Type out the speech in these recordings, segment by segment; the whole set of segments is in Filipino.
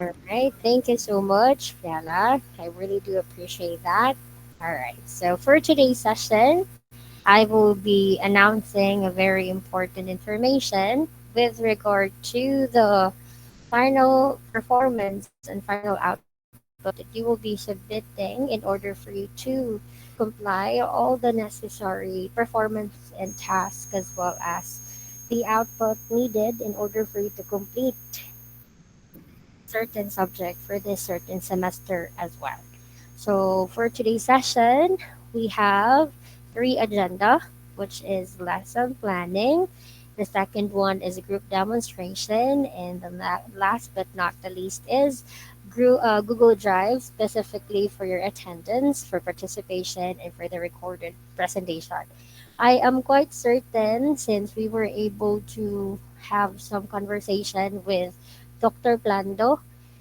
All right. Thank you so much, Fiala. I really do appreciate that. All right. So for today's session, I will be announcing a very important information with regard to the final performance and final output that you will be submitting in order for you to comply all the necessary performance and tasks as well as the output needed in order for you to complete certain subject for this certain semester as well. So for today's session, we have three agenda, which is lesson planning. The second one is a group demonstration, and the last but not the least is Google Drive, specifically for your attendance, for participation, and for the recorded presentation. I am quite certain since we were able to have some conversation with Dr. Plando.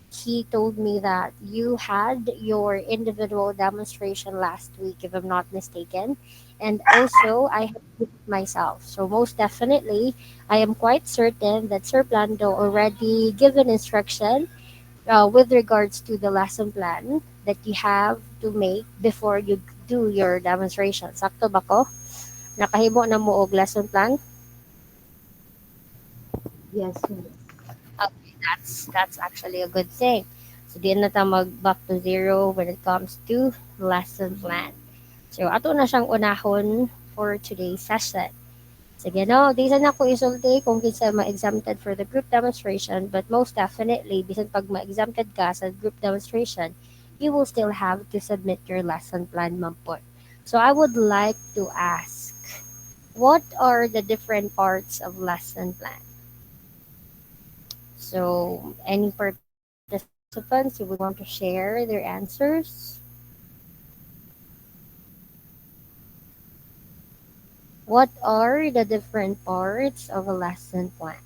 He told me that you had your individual demonstration last week, if I'm not mistaken. And also, I have it myself. So, most definitely, I am quite certain that Sir Plando already given instruction with regards to the lesson plan that you have to make before you do your demonstration. Sakto ba ko? Nakahimo na mo og lesson plan? Yes, miss. Okay, that's actually a good thing. So di na ta mag back to zero when it comes to lesson plan. So ato na siyang unahon for today's session. Sige no, di sa na ko isulti kung kinsa ma-exempted for the group demonstration, but most definitely, bisan pag ma-exempted ka sa group demonstration, you will still have to submit your lesson plan mampot. So I would like to ask, what are the different parts of lesson plan? So, any participants who would want to share their answers? What are the different parts of a lesson plan?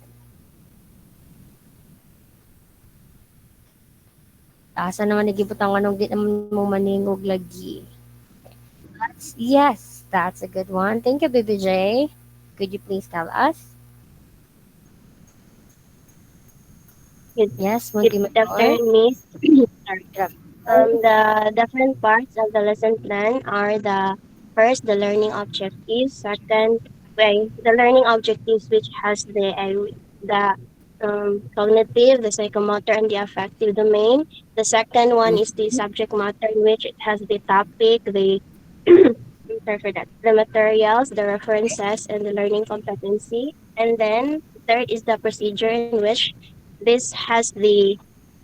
Asa naman nagibutang anong di naman mo maningog lagi. Yes, that's a good one. Thank you, BBJ. Could you please tell us? Good, Yes, good Munti Mayor. afternoon, Miss. Sorry. Good afternoon. The different parts of the lesson plan are the first, the learning objectives. Second, the learning objectives which has the cognitive, the psychomotor, and the affective domain. The second one is the subject matter in which it has the topic, the I'm sorry for that, the materials, the references, and the learning competency. And then third is the procedure in which this has the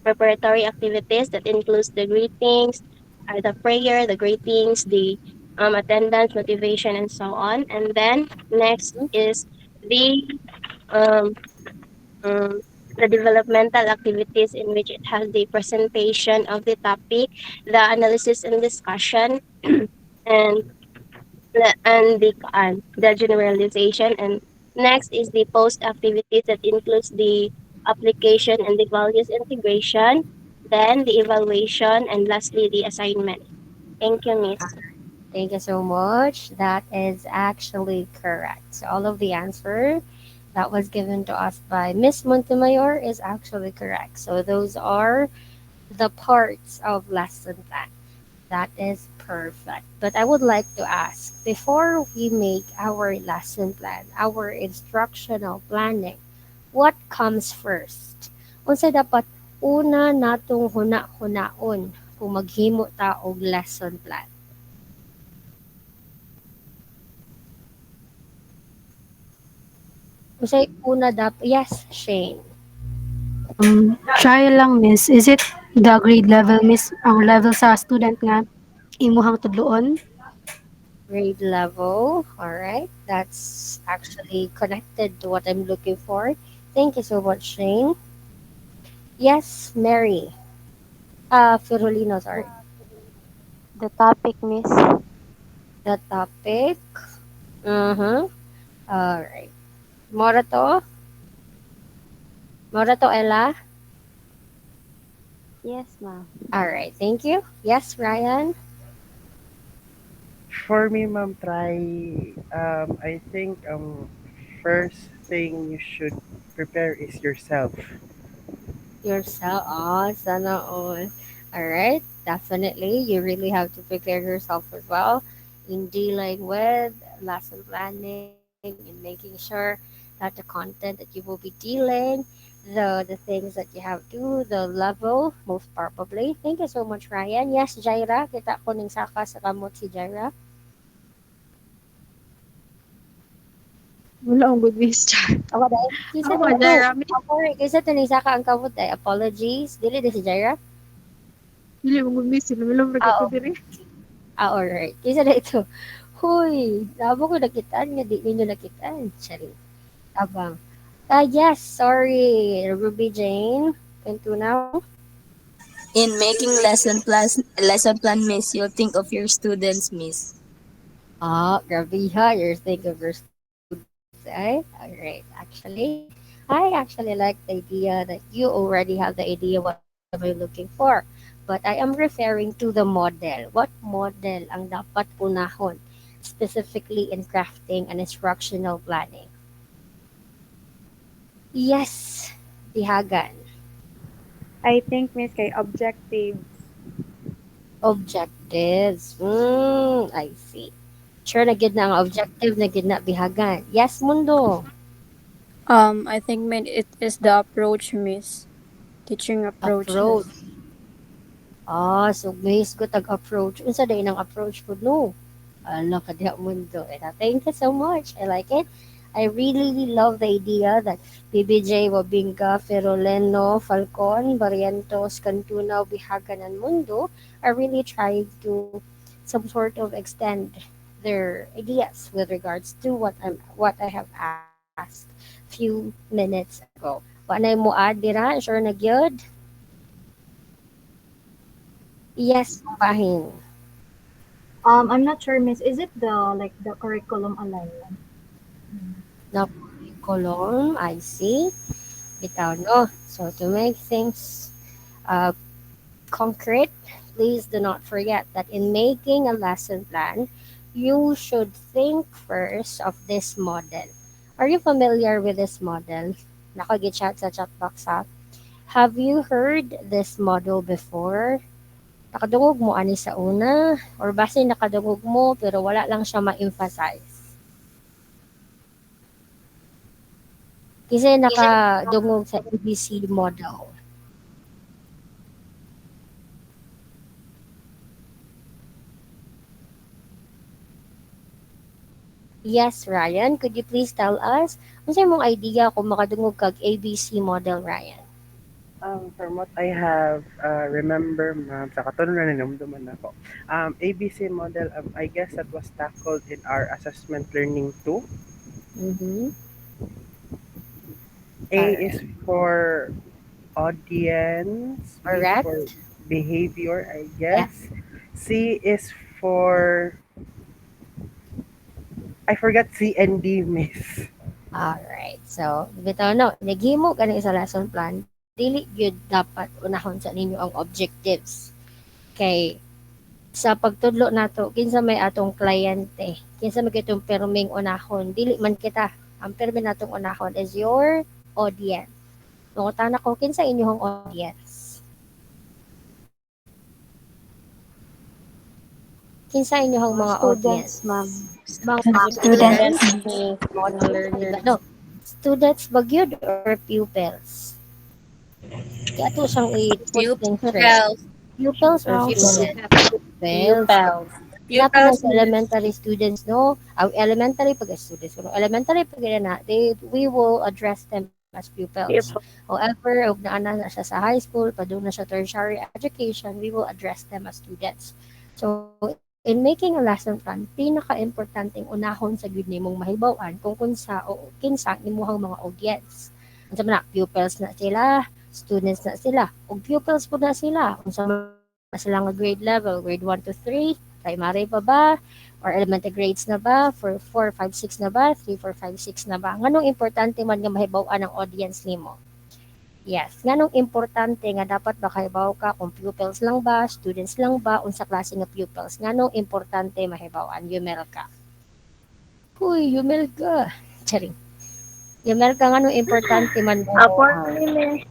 preparatory activities that includes the greetings, the prayer, the greetings, the attendance, motivation, and so on. And then next is the um, um, the developmental activities in which it has the presentation of the topic, the analysis and discussion, and the generalization. And next is the post activities that includes the application and the values integration, then the evaluation, and lastly the assignment. Thank you, Miss. Thank you so much. That is actually correct. So all of the answer that was given to us by Miss Montemayor is actually correct. So those are the parts of lesson plan. That is perfect. But I would like to ask, before we make our lesson plan, our instructional planning, what comes first? Unsa dapat una natong huna-hunaon kung maghimo ta og lesson plan? Unsay una dapat? Yes, Shane. Try lang miss. Is it the grade level miss ang level sa student nga imuhang tudloon? Grade level. All right. That's actually connected to what I'm looking for. Thank you so much, Shane. Yes, Mary. Firulino, sorry. The topic, miss. The topic. Mm-hmm. All right. Morato. Morato, Ella. Yes, ma'am. All right. Thank you. Yes, Ryan. For me, ma'am, I think first thing you should prepare is yourself. yourself. Oh, sana all. All right, definitely. You really have to prepare yourself as well in dealing with lesson planning and making sure that the content that you will be dealing, the things that you have to, the level, most probably. Thank you so much, Ryan. Yes, Jaira, kita ko ning saka sa kamot si Jaira. Wala akong good miss. Char. Ako dahil, kisa Ako to, ba, oh, Jairami? sorry, kisa to ning saka ang kamot dahil. Apologies. Dili di si Jaira? Dili mo good miss. Sinumilong na Ah, ko diri. alright. Kisa na ito. Huy, labo ko nakitaan nga, di ninyo nakitaan. Sorry. Abang. Yes, sorry. Ruby Jane. Kanto now. In making lesson plan, miss, you'll think of your students, miss. Ah, grabe ha. You're thinking of your students, eh? Alright. Actually, I actually like the idea that you already have the idea what am I looking for. But I am referring to the model. What model ang dapat unahon specifically in crafting and instructional planning? Yes, Dihagan. I think miss kay objective. Objectives. I see. Sure na gid na ang objective na gid na bihagan. Yes, Mundo. I think it is the approach, miss. Teaching approaches. Approach. Ah, so base ko tag-approach. Unsa day nang approach ko no? Ala ka diha Mundo. Thank you so much. I like it. I really love the idea that PBJ, Wabinga, Feroleno, Falcon, Barrientos, Cantuna, Bihagan, and Mundo are really trying to some sort of extend their ideas with regards to what I have asked few minutes ago. Wa na mo add dira, sure na gyud? Yes, bahin. I'm not sure, miss. Is it the curriculum alignment? Na curriculum, I see. Bitaw no. So to make things uh, concrete, please do not forget that in making a lesson plan, you should think first of this model. Are you familiar with this model? Nakagichat sa chat box ha. Have you heard this model before? Nakadungog mo ani sa una or base nakadungog mo pero wala lang siya ma-emphasize. Kasi nakadungog sa ABC model. Yes, Ryan, could you please tell us unsa imong idea kung makadungog kag ABC model, Ryan? From what I have remember, ma'am, sa katulad na ninumduman ako, ABC model, I guess that was tackled in our assessment learning 2. Mm-hmm. A Alright. is for audience, B is Correct. for behavior, I Yeah. guess. C is for, I forgot C and D, miss. Alright. So, bitaw no, naghimo kani sa lesson plan, dili gyud dapat unahon sa ninyo ang objectives. Kay sa pagtudlo nato kinsa may atong kliyente, kinsa may kitong perming unahon, dili man kita. Ang permi natong unahon is your audience. Tungutan ako kinsa inyong audience. Kinsa inyong mga audience? Students, ma'am. Mga Students. model learning. No, students ba gyud or pupils? Kaya to siyang i-put things first. Pupils or students? Pupils. Dapat na sa elementary students, no? Elementary pag students, no? Elementary pag na, we will address them as pupils. However, og na siya sa high school, pa doon na siya tertiary education, we will address them as students. So, in making a lesson plan, pinaka-importanting unahon sa gyud nimong mahibaw-an kung kunsa o kinsa nimuhang mga audience. Unsa man na, pupils na sila, students na sila, ug pupils po na sila. Unsa man sila nga grade level, grade 1 to 3, primary pa ba, or elementary grades na ba, for 4, 5, 6 na ba, 3, 4, 5, 6 na ba. Nganong importante man nga mahibaw-an ang audience nimo? Yes, nganong importante nga dapat makahibaw ka kung pupils lang ba, students lang ba, unsa klase nga pupils. Nganong importante mahibaw-an, Yumel ka. Huy, Yumel ka. Charing. Yumel ka nganong importante man Apo, mahibaw-an.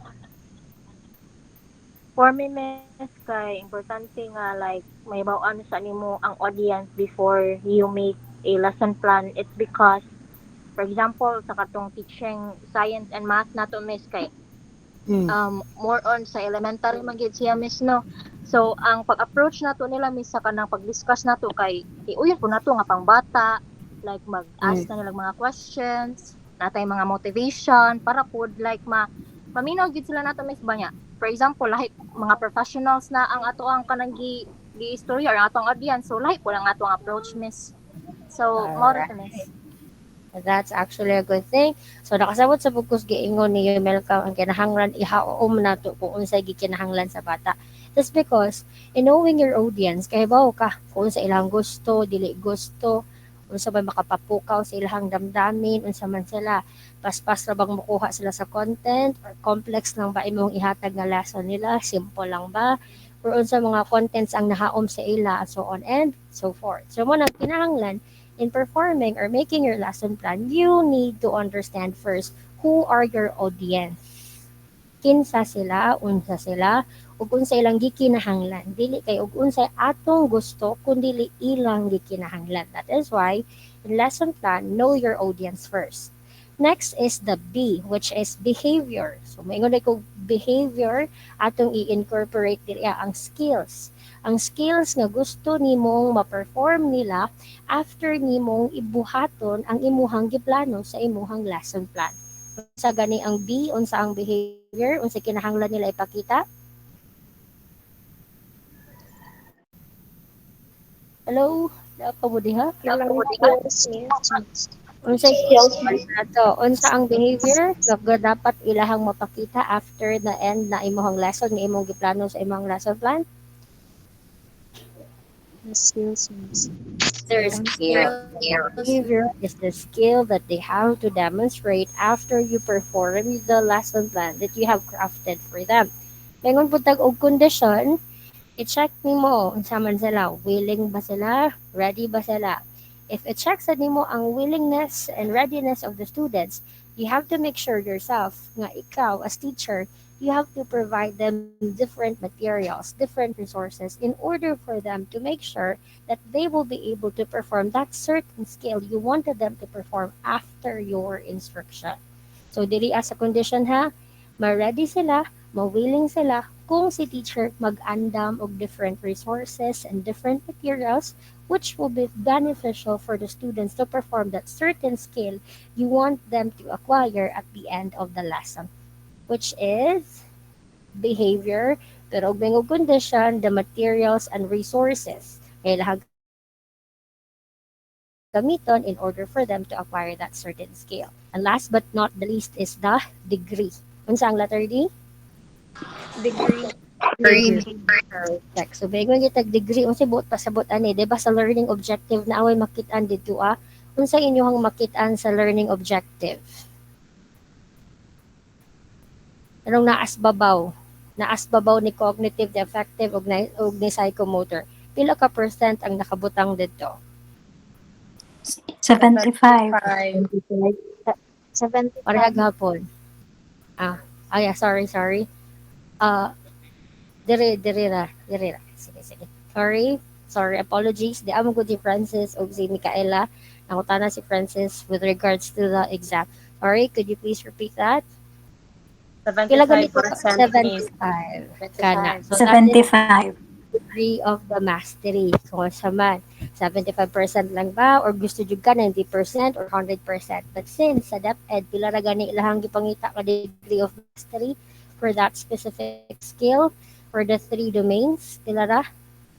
For me, miss, kay importante nga like may bawaan sa nimo ang audience before you make a lesson plan. It's because, for example, sa katong teaching science and math nato miss kay Mm. more on sa elementary man gyud siya miss no. So ang pag-approach nato nila miss sa kanang pag-discuss nato kay iuyon po nato nga pangbata, like mag-ask Mm. na nila mga questions, natay mga motivation para pod like maminaw gyud sila nato miss ba niya. For example, lahi mga professionals na ang ato ang kanang gi istorya or atong audience, so lahi po lang ato ang approach miss. So mo ra Alright. to miss. That's actually a good thing. So nakasabot sa bugkos giingon ni Melka ang kinahanglan ihaom nato kung unsay gikinahanglan sa bata. That's because in knowing your audience, kay bawo ka kung unsa ilang gusto, dili gusto, unsa ba makapapukaw sa ilang damdamin, unsa man sila. Paspas ra bang makuha sila sa content or complex lang ba imong ihatag nga lesson nila, simple lang ba? Or unsa mga contents ang nahaom sa ila, so on and so forth. So mo na kinahanglan in performing or making your lesson plan, you need to understand first who are your audience. Kinsa sila, unsa sila, ug unsa ilang gikinahanglan. Dili kay ug unsay atong gusto kun dili ilang gikinahanglan. That is why in lesson plan, know your audience first. Next is the B, which is behavior. So maingon ko behavior atong i-incorporate diri ang skills. Ang skills nga gusto nimong ma-perform nila after nimong ibuhaton ang imuhang giplano sa imuhang lesson plan. Unsa gani ang B, unsa ang behavior, unsa kinahanglan nila ipakita? Hello, pa mo diha? Unsa skills nato? Unsa ang behavior nga dapat ilahang mapakita after the end na imuhang lesson nga imong giplano sa imong lesson plan? Their skill. Behavior is the skill that they have to demonstrate after you perform the lesson plan that you have crafted for them. Mengon pud tag og condition, i-check nimo unsa man sila, willing ba sila, ready ba sila. If it checks nimo ang willingness and readiness of the students, you have to make sure yourself nga ikaw as teacher, you have to provide them different materials, different resources in order for them to make sure that they will be able to perform that certain skill you wanted them to perform after your instruction. So dili as a condition ha, ma-ready sila, ma-willing sila kung si teacher mag-andam og different resources and different materials which will be beneficial for the students to perform that certain skill you want them to acquire at the end of the lesson, which is behavior, pero og mga condition, the materials and resources kailangan gamiton in order for them to acquire that certain skill. And last but not the least is the degree. Unsa ang letter D? Degree. Perfect. So, bago gitag degree, unsay buot pasabot ani, di ba sa learning objective na away makit-an dito unsa inyong makit-an sa learning objective? Anong naas babaw ni cognitive, the affective, ug ni psychomotor. Pila ka percent ang nakabutang dito? 75. 70. Parehag hapon. Sorry. Diri ra. Sige. Sorry, apologies. Di amo ko si Francis o si Micaela. Nangutana si Francis with regards to the exam. Sorry, could you please repeat that? Pila ganito? 75. Kana. So, 75. degree of the mastery. So, sa man, 75% lang ba? Or gusto jud ka 90% or 100%? But since sa DepEd, pila ra gani ilahang gipangita ka degree of mastery for that specific skill for the 3 domains? Pila ra?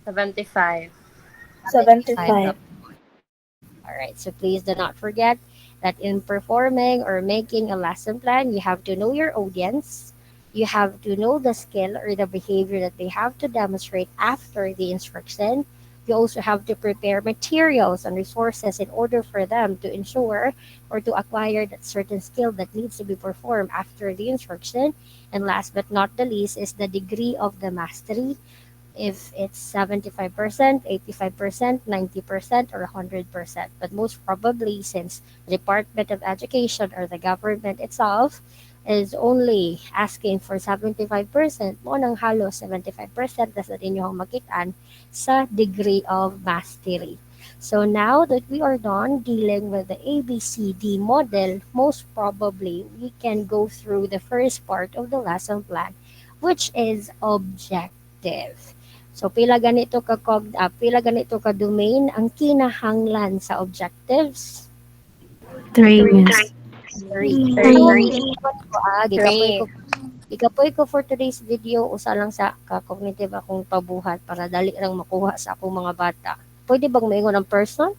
75. 75. Alright, so please do not forget that in performing or making a lesson plan, you have to know your audience. You have to know the skill or the behavior that they have to demonstrate after the instruction. You also have to prepare materials and resources in order for them to ensure or to acquire that certain skill that needs to be performed after the instruction. And last but not the least is the degree of the mastery. If it's 75%, 85%, 90%, or 100%. But most probably, since the Department of Education or the government itself is only asking for 75%, mo nang halos 75% tas na inyong makitaan sa degree of mastery. So now that we are done dealing with the ABCD model, most probably we can go through the first part of the lesson plan, which is objective. So pila ganito ka domain ang kinahanglan sa objectives? 3, miss. Three. Three. Gigapoy ko for today's video usa lang sa ka-cognitive akong pabuhat para dali lang makuha sa akong mga bata. Pwede bang maingon ang person?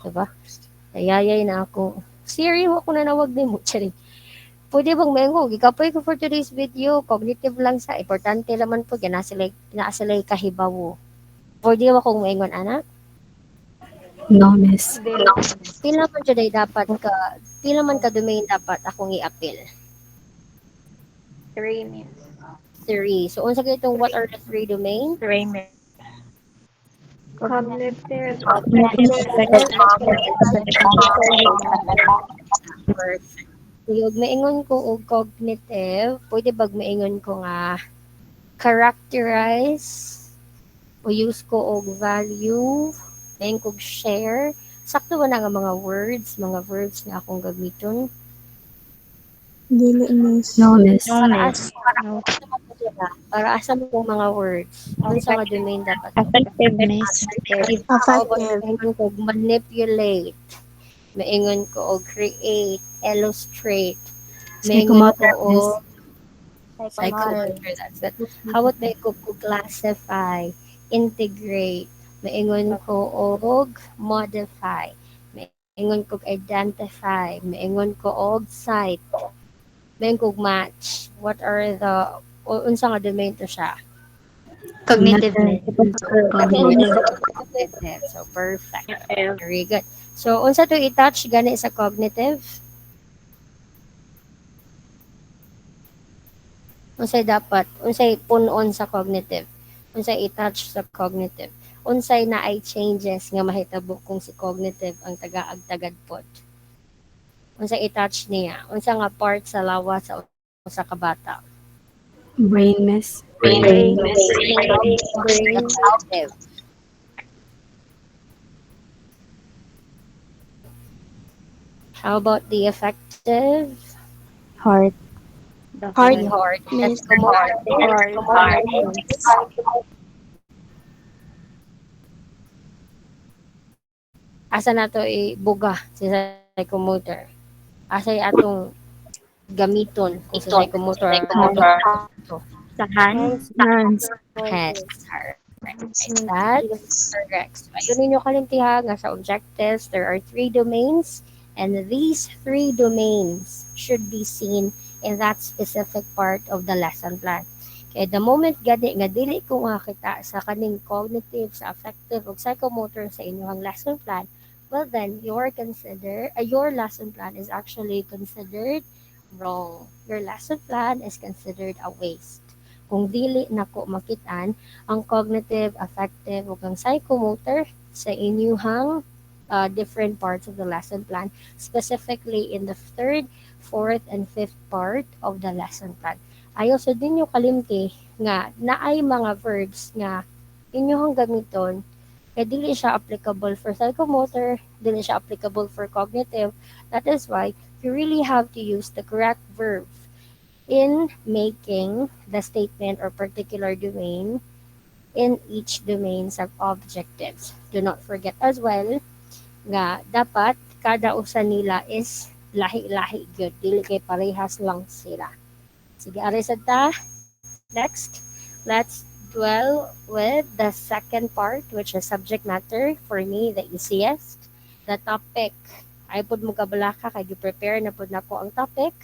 Diba? Ayayay na ako. Siri, ako na nawag din mo. Charing. Pwede bang maingon? Gigapoy ko for today's video. Cognitive lang sa. Importante naman po. Ginasilay kahibawo. Pwede ba kong maingon, anak? No, miss. Pila man today dapat pila man ka domain dapat akong i-appeal? 3, miss. 3. So, unsa kay itong what are the 3 domains? 3, miss. Cognitive. Kuyog maingon ko og cognitive, pwede bag maingon ko nga characterize o use ko og value, main kog share. Sakto ba na nga mga mga verbs nga akong gamiton? Dili, miss. No, miss. Para asa mo pong mga words? Ano sa mga domain dapat? Effectiveness. Effective. Maingon ko og manipulate. Maingon ko og create, illustrate. Maingon ko og psychomotor. That's it. How about may ko classify, integrate. Maingon ko og modify. Maingon ko identify. Maingon ko og cite. Maingon ko match. What are the unsa nga domain to siya? Cognitiveness. Cognitive. So perfect. Very good. So unsa to i-touch gani sa cognitive? Unsay punon sa cognitive? Unsay i-touch sa cognitive? Unsay na ay changes nga mahitabo kung si cognitive ang tagaag-tagad pod? Unsay i-touch niya? Unsa nga part sa lawas sa usa ka bata? Brain, miss. Brain. How about the effective? Heart. Heart. Let's go more. Asa na to ibuga sa psychomotor? Asa atong gamiton kung sa psychomotor? Sa hands. Hands. That's correct. So, ayun ninyo kalintiha nga sa objectives, there are 3 domains, and these 3 domains should be seen in that specific part of the lesson plan. Kaya the moment gani nga dili ko makita sa kaning cognitive, sa affective, ug psychomotor sa inyong lesson plan, well then your lesson plan is actually considered wrong. Your lesson plan is considered a waste. Kung dili nako makitaan ang cognitive, affective, ug ang psychomotor sa inyuhang different parts of the lesson plan, specifically in the 3rd, 4th, and 5th part of the lesson plan. Ayo so din yung kalimti nga naay mga verbs nga inyong gamiton kaya dili siya applicable for psychomotor, dili siya applicable for cognitive. That is why you really have to use the correct verb in making the statement or particular domain in each domain of objectives. Do not forget as well nga dapat kada usa nila is lahi-lahi gyud, dili kay parehas lang sila. Sige, ari sad ta. Next, let's dwell with the second part, which is subject matter. For me, the easiest. The topic. Ay pud mo kabalaka kay gi-prepare na pud nako ang topic.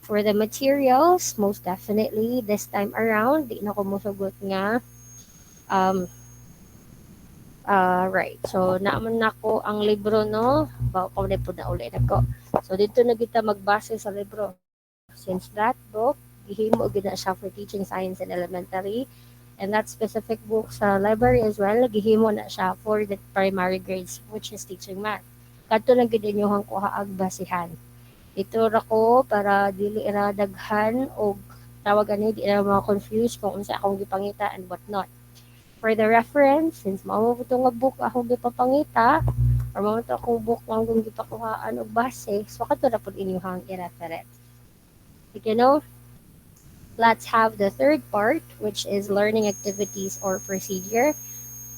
For the materials, most definitely this time around, di na ko mosugot nga right. So, naaman nako ang libro, no? Bawa ko na po na ulit ako. So, dito na kita magbase sa libro. Since that book, gihimo gina siya for teaching science in elementary. And that specific book sa library as well, gihimo na siya for the primary grades, which is teaching math. Kadto lang gid inyong kuha ag basihan. Itur ako para dili ra daghan o tawag ani di ra mga confused kung unsa akong gipangita and what not. For the reference, since mao mo nga book akong gipapangita or mao to akong book nga akong gipakuhaan og base, so kato na pud inyong i-reference. You know, let's have the third part, which is learning activities or procedure.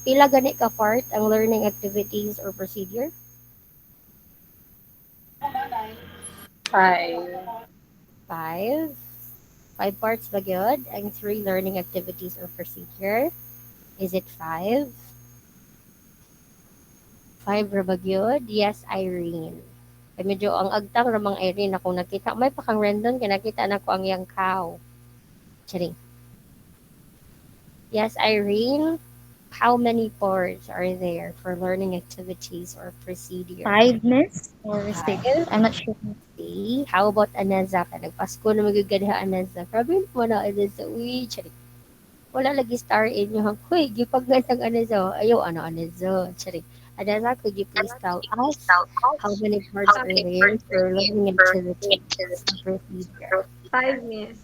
Pila gani ka part ang learning activities or procedure? 5. Five. Five parts ba gyud ang three learning activities or procedure? Is it five? Five ra ba gyud? Yes, Irene. Kay medyo ang agtang ramang Irene ako nakita. May pakang random kay nakita na ko ang yang cow. Charing. Yes, Irene. How many parts are there for learning activities or procedure? 5, miss? Or 6? Five. I'm not sure. See? How about Aneza? Nagpasko na magaganda Aneza. Grabe mo na Aneza. Uy, charing. Wala lagi star in yung huy, gipagantang Aneza. Ayaw, ano Aneza. Charing. Aneza, could you please tell us how many parts are there for learning activities or procedure? 5, miss.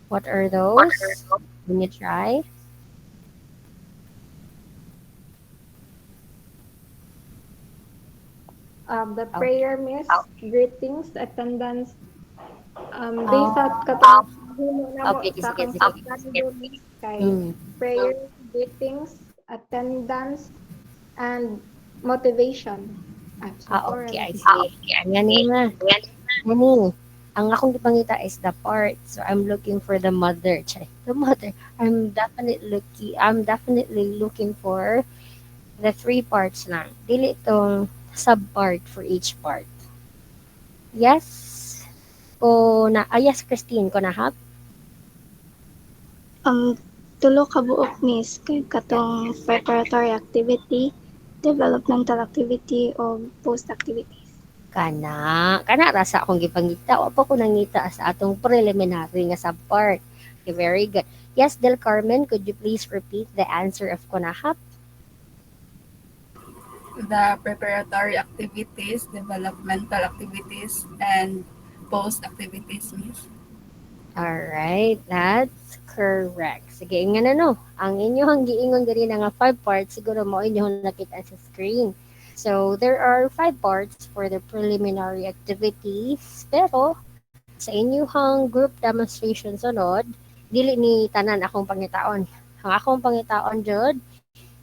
What are those? Can you try? The Oh. prayer, miss. Greetings, attendance. Based sa katong himo na mo Okay, sa sige, akong sige. pagkando, miss, kay Hmm. prayer, greetings, attendance, and motivation. Okay, I see. Ngani nga. Ngani. Ang akong gipangita is the part. So I'm looking for the mother. Chay. The mother. I'm definitely looking for the three parts lang. Dili itong sub-part for each part. Yes? Yes, Christine, ko na hap? Tulo ka buok miss kay katong preparatory activity, developmental activity o post activities. Kana rasa akong gipangita. Wa pa ko nangita sa atong preliminary nga sub-part. Okay, very good. Yes, Del Carmen, could you please repeat the answer of Konahap? The preparatory activities, developmental activities, and post activities, miss. Alright, that's correct. Sige, nga na no. Ang inyong giingon diri na nga 5 parts, siguro mo inyong nakita sa screen. So, there are 5 parts for the preliminary activities. Pero, sa inyong group demonstration sunod, dili ni tanan akong pangitaon. Ang akong pangitaon, Jod,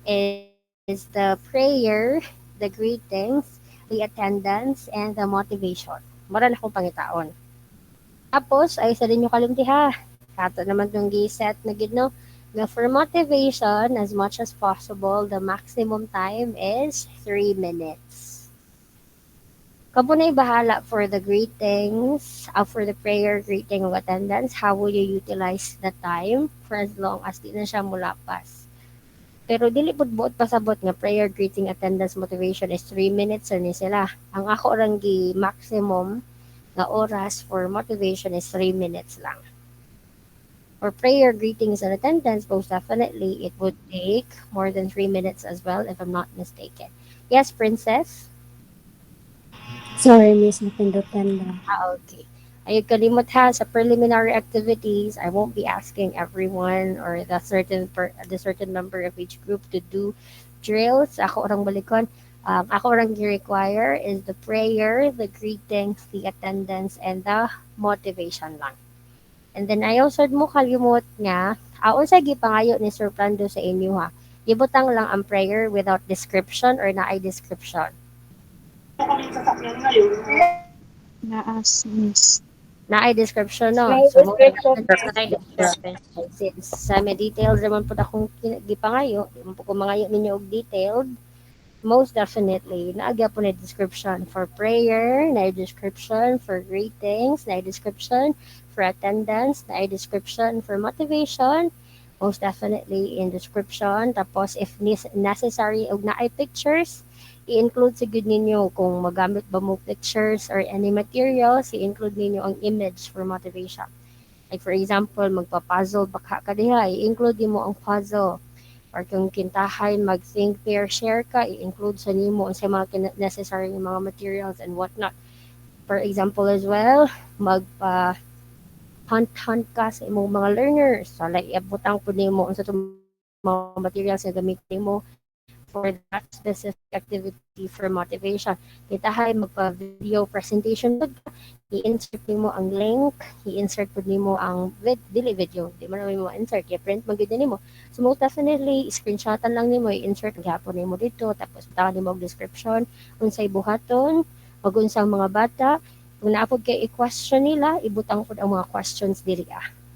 is the prayer, the greetings, the attendance, and the motivation. Mara na akong pangitaon. Tapos, ay sa din yung kalimtiha. Kato naman itong gi-set na gid no. Now, for motivation, as much as possible, the maximum time is 3 minutes. Kapo na bahala for the greetings, for the prayer, greeting, of attendance. How will you utilize the time for as long as di na siya mulapas? Pero dili pud buot pasabot nga prayer, greeting, attendance, motivation is 3 minutes ni sila. Ang ako orang gi maximum na oras for motivation is 3 minutes lang. For prayer, greetings, and attendance, most definitely it would take more than 3 minutes as well, if I'm not mistaken. Yes, Princess? Sorry, miss, napindutan ba? Okay. Ayun kalimot ha, sa preliminary activities, I won't be asking everyone or the certain number of each group to do drills. Ako orang balikon. Ako orang gi-require is the prayer, the greetings, the attendance, and the motivation lang. And then ayaw sad mo kalimot nga, unsa gipangayo ni Sir Plando sa inyo ha. Ibutang lang ang prayer without description or naay description. Naas miss. Naay description no. May So description. since sa may details naman po akong gipangayo, di mo po ko mangayo ninyo og detailed, most definitely naagya po na description for prayer, na description for greetings, na description for attendance, na description for motivation, most definitely in description. Tapos if necessary og naay pictures, i-include sa good ninyo kung magamit ba mo pictures or any materials, i-include ninyo ang image for motivation. Like for example, magpa-puzzle baka ka diha, i-include mo ang puzzle. Or kung kintahan, mag-think, pair, share ka, i-include sa nimo sa mga necessary mga materials and whatnot. for example as well, magpa hunt ka sa imong mga learners. So, like, iabutang po nimo unsa itong mga materials na gamitin mo for that specific activity for motivation. Kitahay magpa-video presentation pod ka, i-insert nimo ang link, i-insert pod nimo ang dili video, di man mo insert, i-print man gyud nimo. So most definitely screenshotan lang nimo, i-insert gyapon nimo dito, tapos bitaw nimo og description unsay buhaton, ug unsang mga bata. Kung naapod kay i-question nila, ibutang pod ang mga questions diri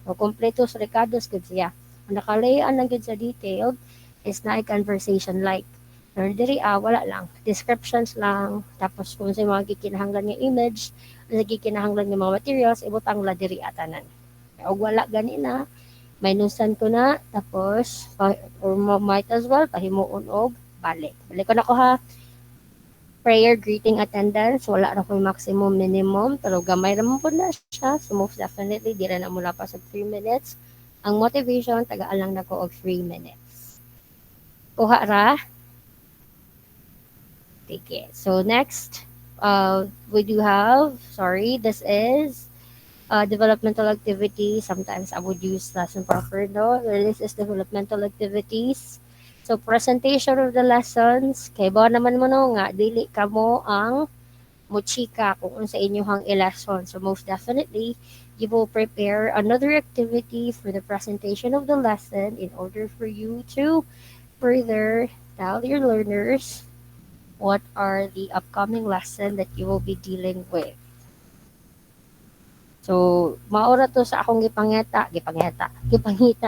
O kompleto sa recados gud siya. Ang nakalayan lang gud sa detailed is na conversation like. Pero diri wala lang. Descriptions lang. Tapos kung sa mga gikinahanglan nga image, sa gikinahanglan nga mga materials, ibutang la diri tanan. O wala gani na, minusan ko na, tapos, or might as well, pahimuon og balik. Balik ko na ko ha. Prayer, greeting, attendance, wala na ko maximum, minimum, pero gamay naman po na siya. So most definitely, di na mula pa sa 3 minutes. Ang motivation, tagaan lang na ko og 3 minutes. Kuha ra. Okay, so next, we do have, this is developmental activity. Sometimes I would use lesson proper, no? This is developmental activities. So, presentation of the lessons. Kay ba naman mo no nga, dili ka mo ang muchika kung unsa inyong i-lesson. So, most definitely, you will prepare another activity for the presentation of the lesson in order for you to further tell your learners what are the upcoming lesson that you will be dealing with. So, maura to sa akong gipangita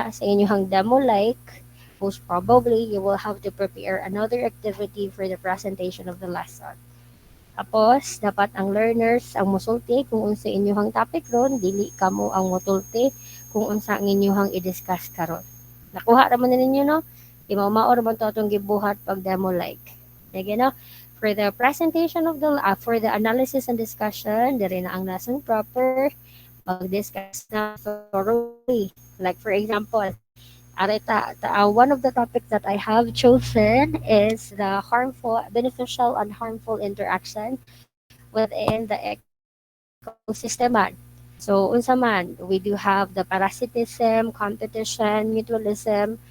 sa inyong demo like, most probably, you will have to prepare another activity for the presentation of the lesson. Tapos, dapat ang learners ang musulti kung unsa inyong topic ron, dili kamo ang mutulti kung unsa ang inyong i-discuss karon. Nakuha naman na ninyo, no? Imamaor man to atong gibuhat pag demo like. Sige, no? For the presentation of the, for the analysis and discussion, diri na ang lesson proper, mag-discuss na thoroughly. Like, for example, one of the topics that I have chosen is the beneficial and harmful interaction within the ecosystem. So, unsa man, we do have the parasitism, competition, mutualism,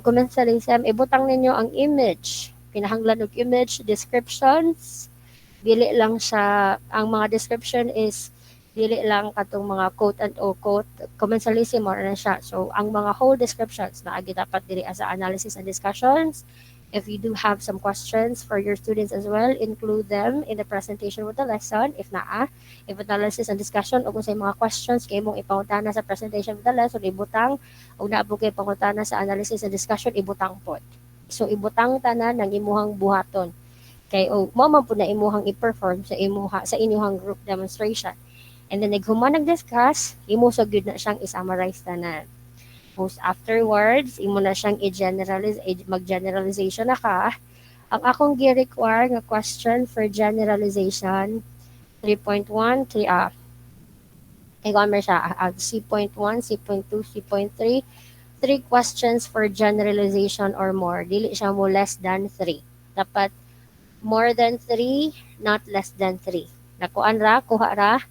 commensalism. Ibutang ninyo ang image. Kinahanglan og image descriptions. Dili lang siya, ang mga description is dili lang katong mga quote and quote commensalism or na siya. So ang mga whole descriptions na agi dapat diri as analysis and discussions. If you do have some questions for your students as well, include them in the presentation with the lesson. If analysis and discussion o kung sa mga questions kay mong ipangutana sa presentation with the lesson, ibutang o naabot kay pangutana sa analysis and discussion, ibutang pod. So ibutang tanan ng imuhang buhaton. Kay mo man po na imuhang i-perform sa inyong group demonstration. And then nag-discuss, imo sa good na siyang i-summarize tanan. Post afterwards, imo na siyang mag-generalization na ka. Ang akong gi-require nga question for generalization 3.1, C.1, C.2, C.3, 3 questions for generalization or more. Dili siya mo less than 3. Dapat more than 3, not less than 3. Kuha ra.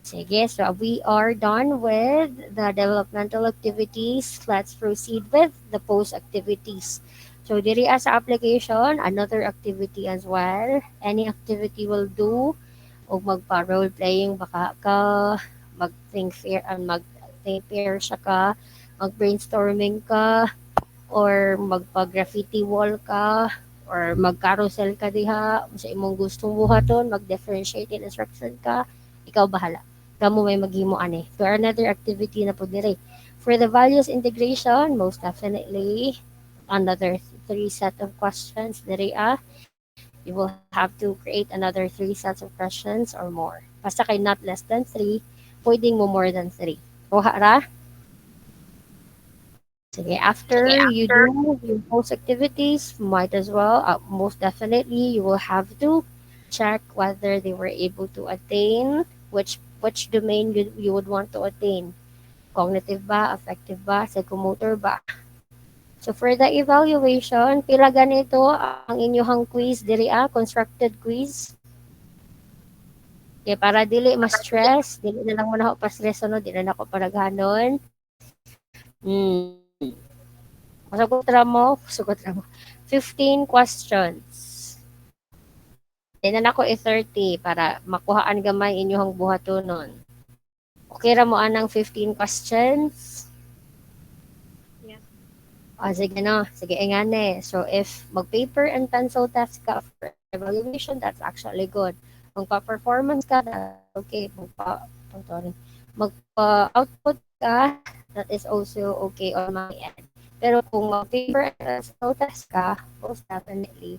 Sige, so we are done with the developmental activities. Let's proceed with the post activities. So diri sa application, another activity as well. Any activity will do. O magpa-role playing baka ka, mag-think pair siya ka, mag-brainstorming ka, or magpa-graffiti wall ka, or mag-carousel ka diha, sa imong gustong buhaton, mag-differentiate instruction ka, ikaw bahala. Kamo may maghimo ani. To another activity na po dire. For the values integration, most definitely another 3 set of questions dire you will have to create another 3 sets of questions or more. Basta kay not less than 3, pwedeng mo more than 3. Kuha ra. Sige, after you do your post activities, might as well, most definitely, you will have to check whether they were able to attain which domain you would want to attain. Cognitive ba, affective ba, psychomotor ba. So for the evaluation, pila ganito ang inyong quiz diri constructed quiz. Kaya para dili ma-stress, dili na lang mo na ako pa-stress ano, di na ako paraghanon. Hmm. Sugot ra mo. 15 questions. Di na ako i-30 para makuhaan gamay inyong buhatonon. Okay ra mo anang 15 questions? Yes. Sige no. Sige, ingane. So, if mag-paper and pencil test ka for evaluation, that's actually good. Magpa-performance ka, that's okay. Magpa-output ka, that is also okay on my end. Pero kung mag-paper and pencil test ka, most definitely,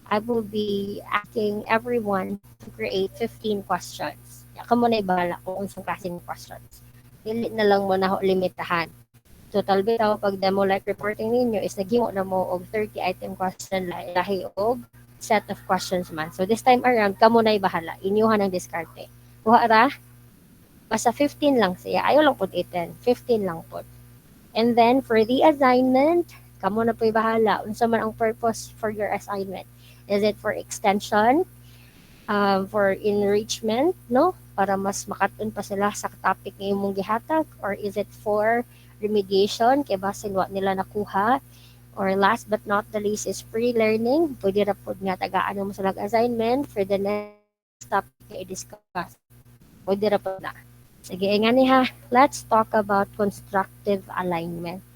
I will be asking everyone to create 15 questions. Yaka mo na ibahala kung unsang klaseng questions. Dili na lang mo na limitahan. Total bitaw pag demo like reporting ninyo is naghimo na mo og 30 item question lahi og set of questions man. So this time around kamo na ibahala. Inyuhan ang diskarte. Kuha ra basta 15 lang siya. Ayaw lang pud 10. 15 lang pud. And then for the assignment, kamo na po ibahala. Unsa man ang purpose for your assignment? Is it for extension? For enrichment, no? Para mas makatun pa sila sa topic ng imong gihatag? Or is it for remediation? Kaya basin wa nila nakuha? Or last but not the least is pre-learning. Pwede ra po nga tagaan mo sa assignment for the next topic na i-discuss. Pwede ra po na. Sige, nga ni ha. Let's talk about constructive alignment.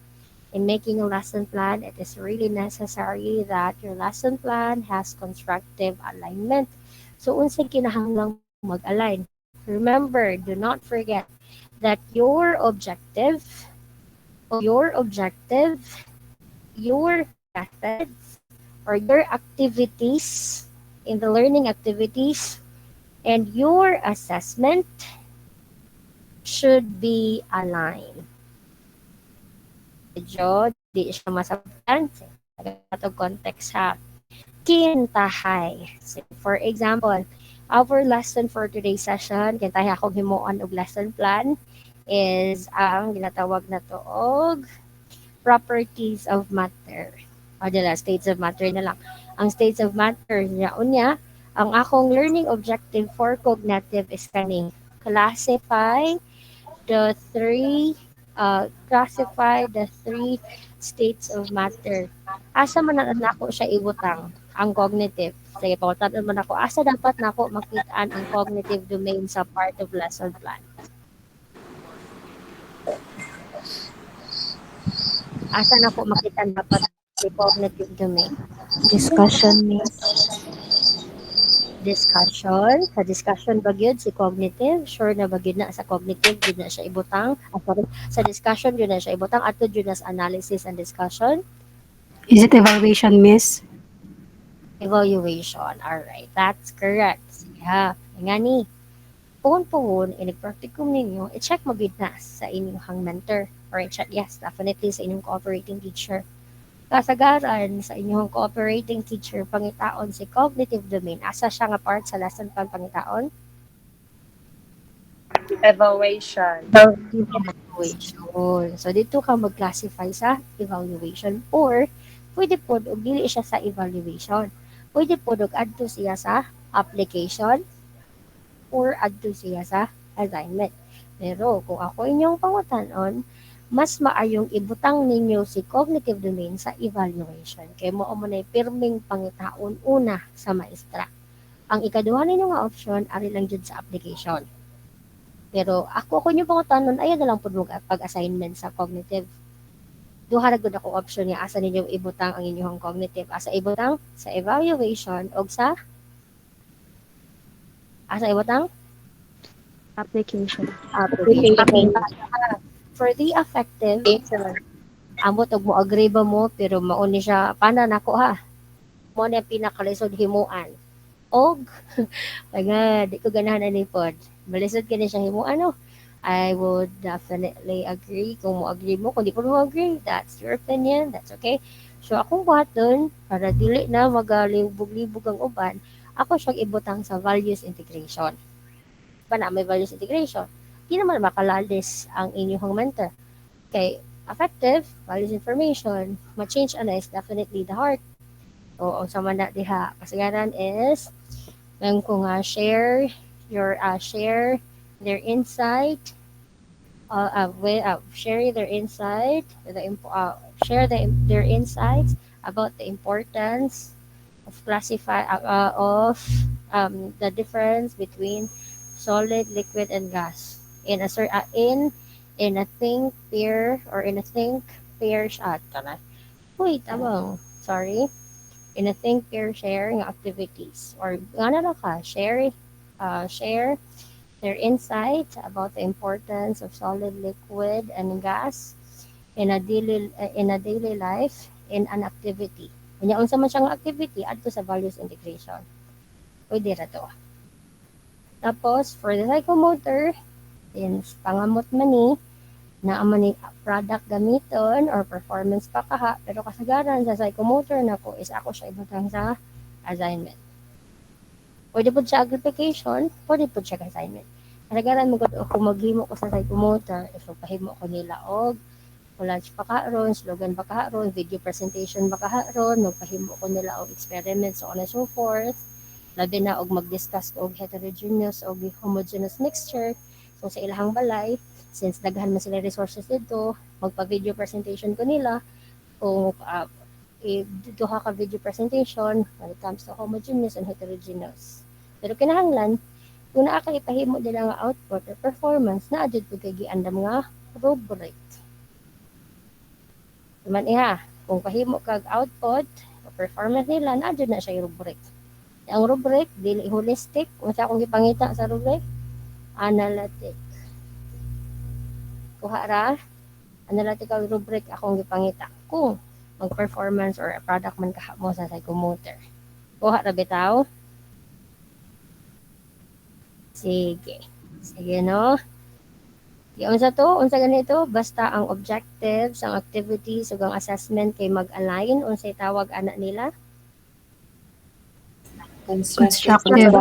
In making a lesson plan, it is really necessary that your lesson plan has constructive alignment. So, unsay kinahanglang mag-align? Remember, do not forget that your objective, your methods, or your activities in the learning activities, and your assessment should be aligned. Medyo di siya masabtan sa context ha. Kintahay. So, for example, our lesson for today's session, kintahay akong himuan og lesson plan is ang ginatawag na to og properties of matter. O dila, states of matter na lang. Ang states of matter niya unya, ang akong learning objective for cognitive is kaning classify the three states of matter. Asa man na nako siya ibutang ang cognitive. Sige, pautan man ako. Asa dapat nako makitaan ang cognitive domain sa part of lesson plan? Asa nako makitaan dapat si cognitive domain? Discussion, Miss. Discussion. Sa discussion ba gyud si cognitive? Sure na ba gyud na sa cognitive gyud na siya ibutang? Sa discussion gyud na siya ibutang ato gyud na sa analysis and discussion. Is it evaluation, Miss? Evaluation. Alright, that's correct. Yeah, nga ni. Puhon-puhon, inag-practicum ninyo, i-check mo gyud na sa inyong mentor or i-check, yes, definitely sa inyong cooperating teacher. Kasagaran sa inyong cooperating teacher pangitaon si cognitive domain. Asa siya nga part sa lesson plan pangitaon? Evaluation. Evaluation. So, dito ka mag-classify sa evaluation or pwede po og dili siya sa evaluation. Pwede po og adto siya sa application or adto siya sa assignment. Pero kung ako inyong pangutanon, mas maayong ibutang ninyo si cognitive domain sa evaluation. Kaya mo na pirming pangitaon una sa maestra. Ang ikaduha ninyo nga option, ari lang dyan sa application. Pero ako inyong pangutanon, ayaw na lang po pag-assignment sa cognitive. Duha na gud ako option nga asa ninyo ibutang ang inyong cognitive. Asa ibutang? Sa evaluation o sa asa ibutang? Application. For the affective, amot og mo agree ba mo pero mauni siya pana nako ha. Mo na pinakalisod himuan. Og nga di ko ganahan ani pod. Malisod kini siya himuan no. I would definitely agree kung mo agree mo. Kung di ko mo agree, that's your opinion. That's okay. So akong buhaton para dili na magalibog-libog ang uban, ako siyang ibutang sa values integration. Pa na may values integration. Di naman makalalis ang inyong mentor. Kay affective, values information, ma-change ano is definitely the heart. O ang sama na diha, kasagaran is, ngayon ko nga share your share their insight share their insight their insights about the importance of the difference between solid, liquid, and gas in a in a think pair or in a think pair shot kana. Wait, abang. Sorry. In a think pair sharing activities or ano na ka share their insight about the importance of solid, liquid, and gas in a daily life in an activity. Kanya unsa man siyang activity adto sa values integration. Pwede ra to. Tapos for the psychomotor, since pangamot man ni na man ni product gamiton or performance pa kaha pero kasagaran sa psychomotor nako is ako siya ibutang sa assignment. Pwede po siya application, pwede po siya assignment. Kasagaran mo kung maghimo ko sa psychomotor, if pahimo ko nila og collage pa karon, slogan pa karon, video presentation pa karon, magpahimo ko nila og experiments so on and so forth. Labi na og mag-discuss og heterogeneous o homogeneous mixture. So sa ilahang balay, since daghan man sila resources dito, magpa-video presentation ko nila kung duha ka video presentation when it comes to homogeneous and heterogeneous. Pero kinahanglan, kung naa kay ipahimo nila nga output or performance, na adjud po kay giandam nga rubric. Man iha, kung pahimo kag output o performance nila, na adjud na siya rubric. Ang rubric, dili holistic, kung sa akong gipangita sa rubric, analytic. Kuha ra, analytical rubric akong gipangita. Kung mag-performance or a product man kaha mo sa psychomotor. Kuha ra bitaw. Sige. Sige no. Di unsa to, unsa ganito, basta ang objectives, ang activities ug ang assessment kay mag-align unsay tawag ana nila. Constructive.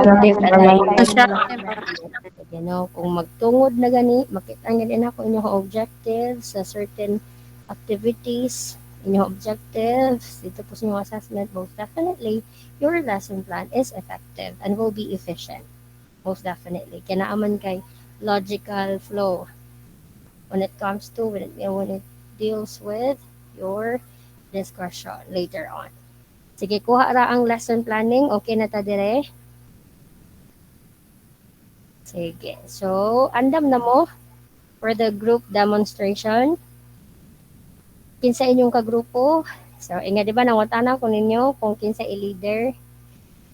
You know, kung magtungod na gani, makita nga din ako inyong objectives sa certain activities, inyong objectives, dito po sa inyong assessment, most definitely, your lesson plan is effective and will be efficient. Most definitely. Kinaaman kay logical flow when it comes to, when it deals with your discussion later on. Sige, kuha ra ang lesson planning. Okay na ta dire? Sige. So, andam na mo for the group demonstration. Kinsa inyong kagrupo? So, inga di ba nangutana ko ninyo kung kinsa i-leader.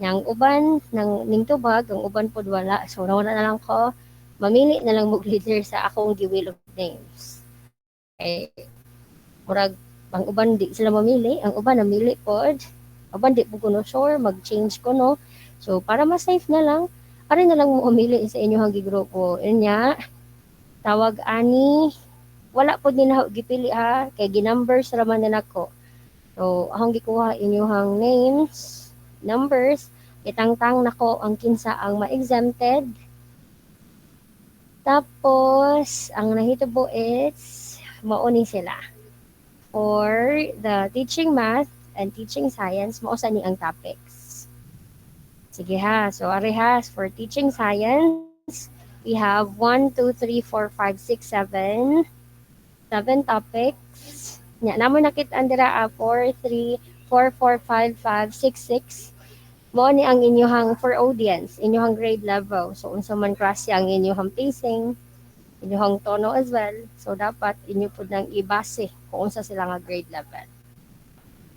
Yang uban ng ning tubag, ang uban pod wala. So, nawala na lang ko. Mamili na lang mo leader sa akong giwil of names. Okay. Murag, ang uban di sila mamili. Ang uban namili pod. Aban di po ko no sure, mag-change ko no. So, para mas safe na lang, ari na lang mo umili sa inyong gigrupo. Inya, tawag ani, wala po din na gipili ha, kay ginumbers raman na nako. So, akong gikuha inyong names, numbers, itangtang nako ang kinsa ang ma-exempted. Tapos, ang nahitabo is, mauni sila. For the teaching math, and teaching science, mao sa ni ang topics. Sige ha, so ari ha, for teaching science, we have 1, 2, 3, 4, 5, 6, 7, 7 topics. Nya, namo nakita andira 4, 3, 4, 4, 5, 5, 6, 6. Mao ni ang inyong for audience, inyong grade level. So, unsa man klase ang inyong pacing, inyong tono as well. So, dapat inyo po nang ibase kung unsa sila nga grade level.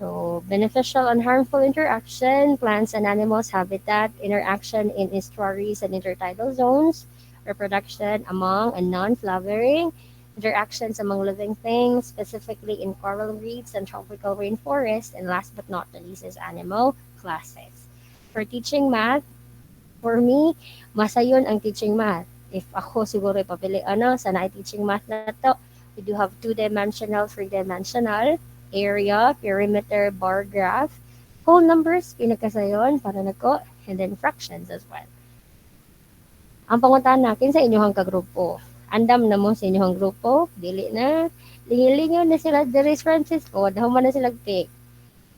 So, beneficial and harmful interaction, plants and animals, habitat, interaction in estuaries and intertidal zones, reproduction among and non-flowering, interactions among living things, specifically in coral reefs and tropical rainforests, and last but not the least is animal classes. For teaching math, for me, masayon ang teaching math. If ako siguro ipapili, sana teaching math na to, we do have two-dimensional, three-dimensional, area, perimeter, bar graph, whole numbers, pinagkasayon para nako, and then fractions as well. Ang pangutana, kinsa inyong kagrupo? Andam na mo sa inyong grupo, dili na, lingaw na sila, there is Francisco, dahuman na sila pick.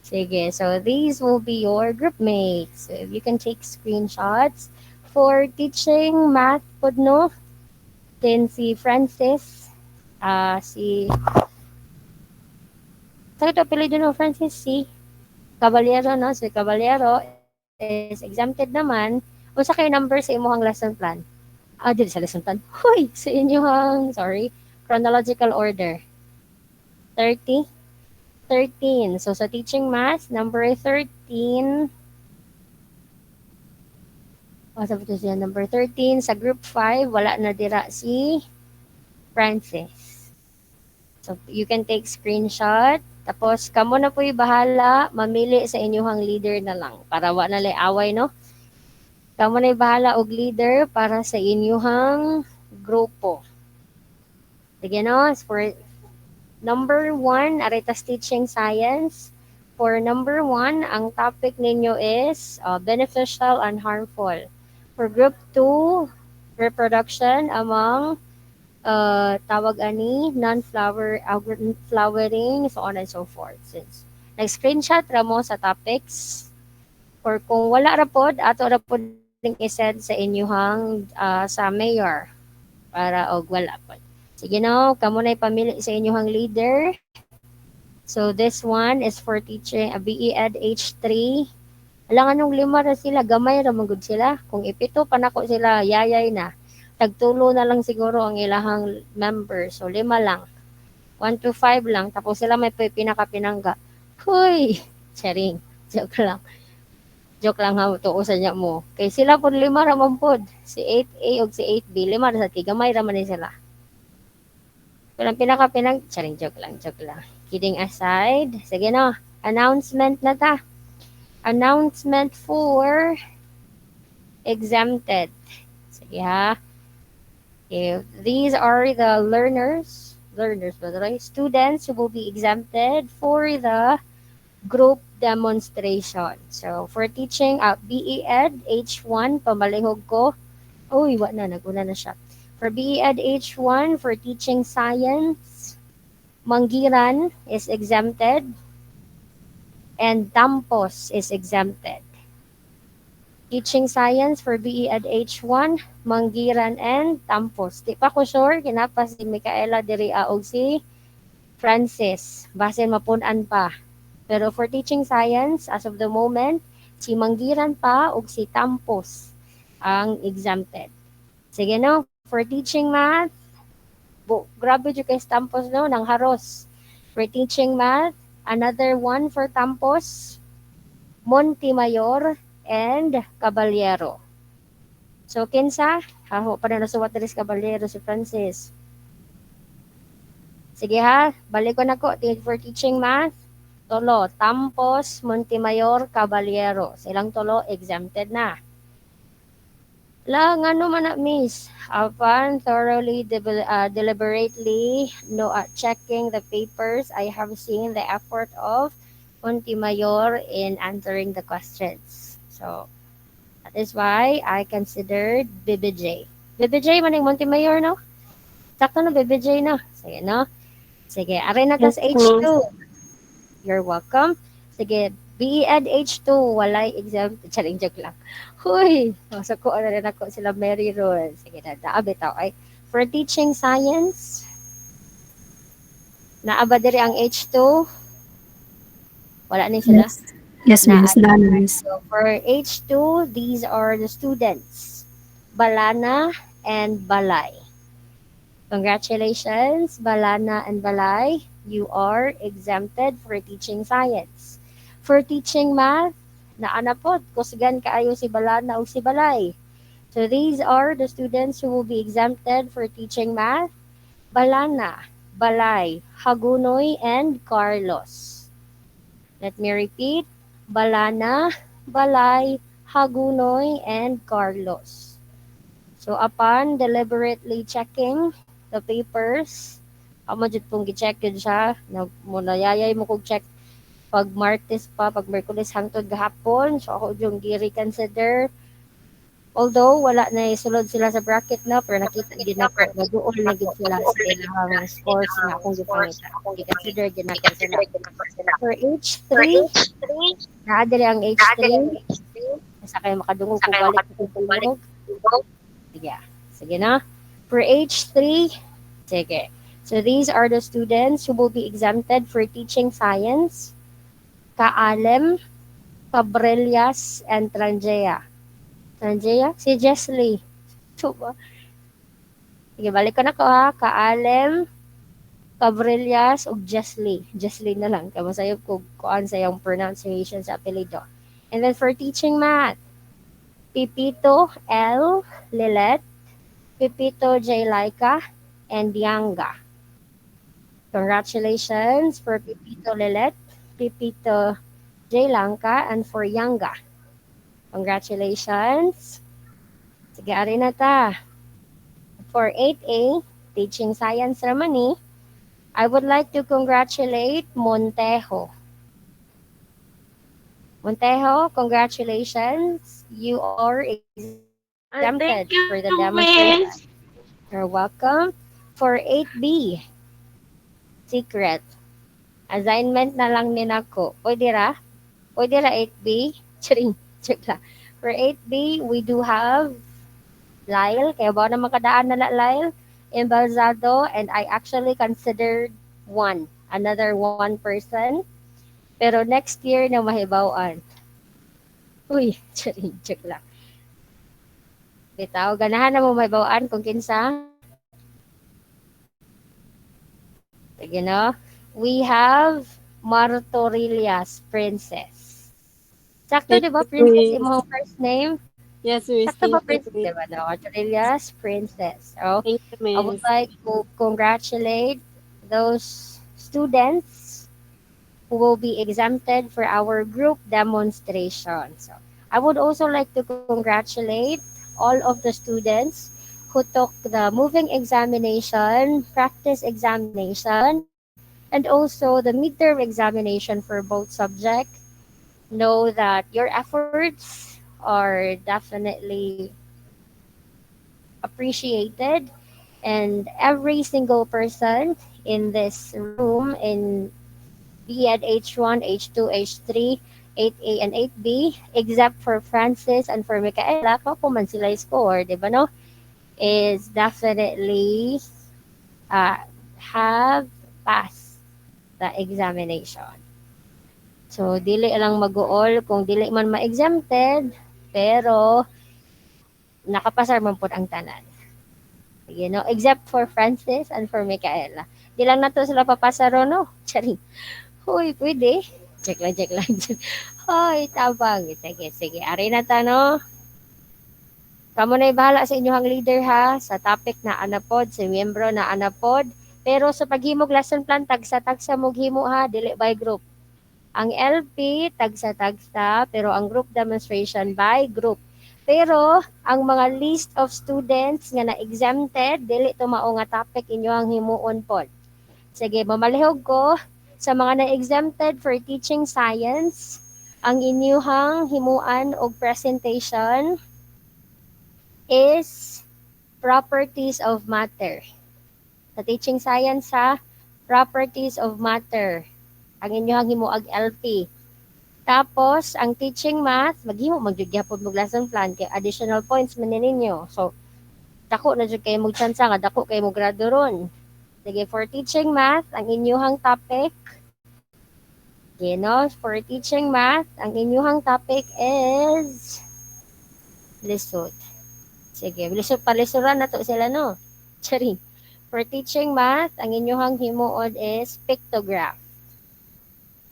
Sige, so these will be your group mates. So if you can take screenshots for teaching math pod no, then si Francis, si sa ito apelyido no Francis si Caballero no, si Caballero is exempted naman. Unsa kay number sa imong lesson plan? Dili sa lesson plan. Hoy, sa inyong sorry, chronological order. 30 13. So sa teaching math, number 13. Sabi ko siya, number 13. Sa group 5, wala na dira si Francis. So you can take screenshot. Tapos kamo na po'y bahala, mamili sa inyong leader na lang. Para wala na away, no? Kamo na bahala og leader para sa inyong grupo. Sige, no? For number 1, Aritas Teaching Science. For number 1, ang topic ninyo is beneficial and harmful. For group 2, reproduction among tawag ani non-flowering, so on and so forth. Since nag-screenshot ra mo sa topics, or kung wala ra pod, ato ra pod ning isend sa inyong sa mayor para og wala pod. Sige no, kamo na pamili sa inyong leader. So this one is for teaching a BE Ed H3. Alang anong 5 ra sila, gamay ra magud sila. Kung ipito pa nako sila, yayay na. Tagtulo na lang siguro ang ilahang members. So 5 lang. 1 to 5 lang. Tapos sila may pinakapinangga. Huy! Charing. Joke lang. Joke lang ha, tuusan niya mo. Kay sila po 5 raman po. Si 8A o si 8B, 5 ra sa gamay raman ni sila. Walang charing, joke lang. Kidding aside. Sige no, announcement na ta. Announcement for exempted. Sige ha. If these are the learners by the way, students who will be exempted for the group demonstration. So, for teaching BE Ed H1, pamalihog ko. Uy, naguna na siya. For BE Ed H1, for teaching science, Manggiran is exempted and Tampos is exempted. Teaching science for BE Ed H1, Manggiran and Tampos. Di pa ko sure, kinapa si Micaela diri og si Francis. Basin mapunan pa. Pero for teaching science, as of the moment, si Manggiran pa ug si Tampos ang exempted. Sige no, for teaching math, grabe dyan kay Tampos no, nang haros. For teaching math, another one for Tampos, Montemayor, and Caballero. So, kinsa? Haho pa na nasuwat rin Caballero si Francis. Sige ha, balik ko na ko. For teaching math, tolo, Tampos, Montemayor, Caballero. Silang tolo, exempted na. Lang ano man na miss, upon thoroughly deliberately checking the papers, I have seen the effort of Montemayor in answering the questions. So that is why I considered BBJ. BBJ man yung Montemayor, no? Sakto na BBJ, no? Sige, no? Sige, aray na tas H2. You're welcome. Sige, BE Ed H2, walay exempt. Charing joke lang. Huy! So, ko na rin ako sila Mary Rose. Sige na, naabitaw ay. For teaching science, naaba diri ang H2. Wala ni sila. Yes, miss. So, for H2, these are the students. Balana and Balay. Congratulations, Balana and Balay. You are exempted for teaching science. For teaching math, naana po, kusgan kaayo si Balana o si Balay. So these are the students who will be exempted for teaching math. Balana, Balay, Hagunoy, and Carlos. Let me repeat. Balana, Balay, Hagunoy, and Carlos. So upon deliberately checking the papers, amo jud pong gi-check yun siya. Munayayay mo kong check pag Martes pa, pag Merkulis hangtod gahapon. So ako yung gi-reconsider. Although wala na isulod sila sa bracket na, pero nakita din ako na doon na gid sila sa ilang scores na akong gipangita. I-consider din natin sila. For H3, naadali ang H3. Sa kayo makadungog kung balik kung tulog. Sige. Sige na. For age 3, sige. So these are the students who will be exempted for teaching science. Kaalem, Cabrillas, and Tranjea. Tranjea? Si Jesly. Tuba. Sige, balik ko na ko ha. Kaalem, Cabrillas, ug Jesly. Jesly na lang. Kaya masayop ko kuan sa yung pronunciation sa apelido. And then for teaching math, Pipito L. Lilet, Pipito J. Laika, and Yanga. Congratulations for Pipito Lilet, Pipito J. Lanka, and for Yanga. Congratulations. Sige, ari na ta. For 8A, Teaching Science Ramani, I would like to congratulate Montejo. Montejo, congratulations. You are exempted for the demonstration. You're welcome. For 8B, secret. Assignment na lang din ako. Pwede ra? Pwede ra 8B? Charing, check lang. For 8B, we do have Lyle. Kaya ba na makadaan na Lyle? Embalzado, and I actually considered another one person. Pero next year na mahibawan. Uy, charing, check lang. Bitaw, ganahan na mo mahibawan kung kinsa. Sige no? We have Martorillas Princess. Sakto, di ba, Princess? Imong first name? Yes, Miss. Sakto ba, Thank Princess? you, Di ba? No? Martorillas Princess. So, Thank you, I would Miss. like to congratulate those students who will be exempted for our group demonstration. So, I would also like to congratulate all of the students who took the moving examination, practice examination, and also the midterm examination for both subjects. Know that your efforts are definitely appreciated, and every single person in this room in BEd H1, H2, H3, 8A and 8B, except for Francis and for Micaela, kung man sila score, di ba no? Is definitely have passed the examination. So, dili lang mag-uol kung dili man ma-exempted, pero nakapasar man po ang tanan. You know, except for Francis and for Micaela. Di lang na to sila papasaro, no? Charing. Hoy, pwede. Check lang, check lang. Hoy, tabang. Sige, sige. Ari na ta, no? Kamu na bahala sa inyong leader, ha? Sa topic na anapod, sa miyembro na anapod. Pero sa paghimog lesson plan, tagsa-tagsa mo himo, ha? Dili by group. Ang LP, tagsa-tagsa, pero ang group demonstration by group. Pero, ang mga list of students nga na-exempted, dili to mao nga topic inyo ang himuon pod. Sige, mamalihog ko sa mga na-exempted for teaching science, ang inyuhang himuan og presentation is properties of matter. Sa teaching science, ha, properties of matter. Ang inyuhang himuag LP. Tapos, ang teaching math, maghimo magjugyapod mo lesson plan kay additional points man ninyo. So, dako na jud kay mo chance nga dako kay mo grado ron. Sige, for teaching math, ang inyuhang topic, okay, no? For teaching math, ang inyuhang topic is lisod. Sige, palisuran na to sila, no? Charing. For teaching math, ang inyuhang himuon is pictograph.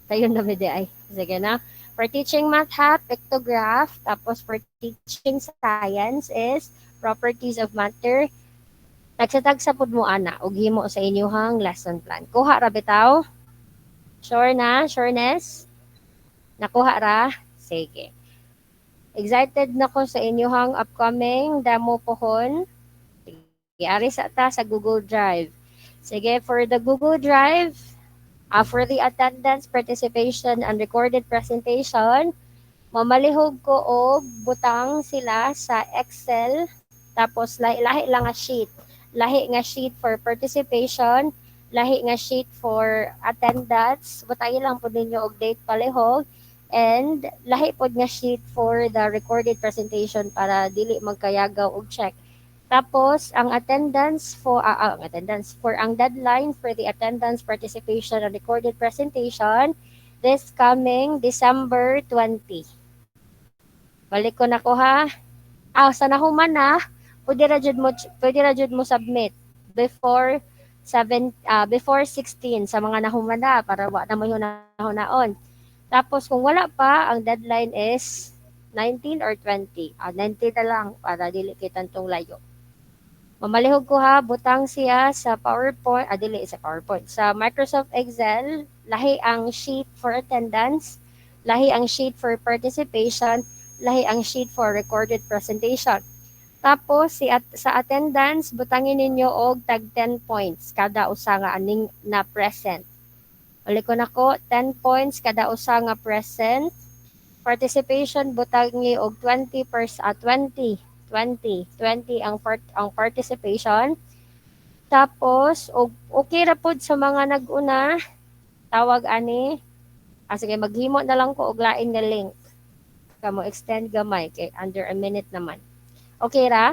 Tayo na mede ay. Sige na. For teaching math, ha, pictograph. Tapos for teaching science is properties of matter. Tagsatag sa pud mo ana ug himo sa inyuhang lesson plan. Kuha ra bitaw? Sure na? Sureness? Nakuha ra? Sige. Excited na ko sa inyuhang upcoming demo pohon. Sige, ari sa ta sa Google Drive. Sige, for the Google Drive, for the attendance, participation, and recorded presentation, mamalihog ko og butang sila sa Excel, tapos lahi lang nga sheet. Lahi nga sheet for participation, lahi nga sheet for attendance, butay lang po ninyo og date palihog, and lahi pod nga sheet for the recorded presentation para dili magkayagaw og check. Tapos ang attendance for ang deadline for the attendance participation and recorded presentation this coming December 20. Balik ko na ko ha. Sa nahuman na, pwede ra jud mo submit before 16 sa mga nahuman na para wa na mo hunaon. Tapos kung wala pa, ang deadline is 19 or 20. 19 na lang para dili kitang layo. Mamalihog ko ha, butang siya sa PowerPoint, dili sa PowerPoint, sa Microsoft Excel, lahi ang sheet for attendance, lahi ang sheet for participation, lahi ang sheet for recorded presentation. Tapos sa attendance, butangin ninyo og tag 10 points kada usa nga aning na present. Ulit ko nako, 10 points kada usa nga present. Participation butangi og 20 ang participation. Tapos okay ra pod sa mga nag-una, tawag ani. Sige, maghimo na lang ko og lain nga link. Kamo extend gamay kay under a minute naman. Okay ra?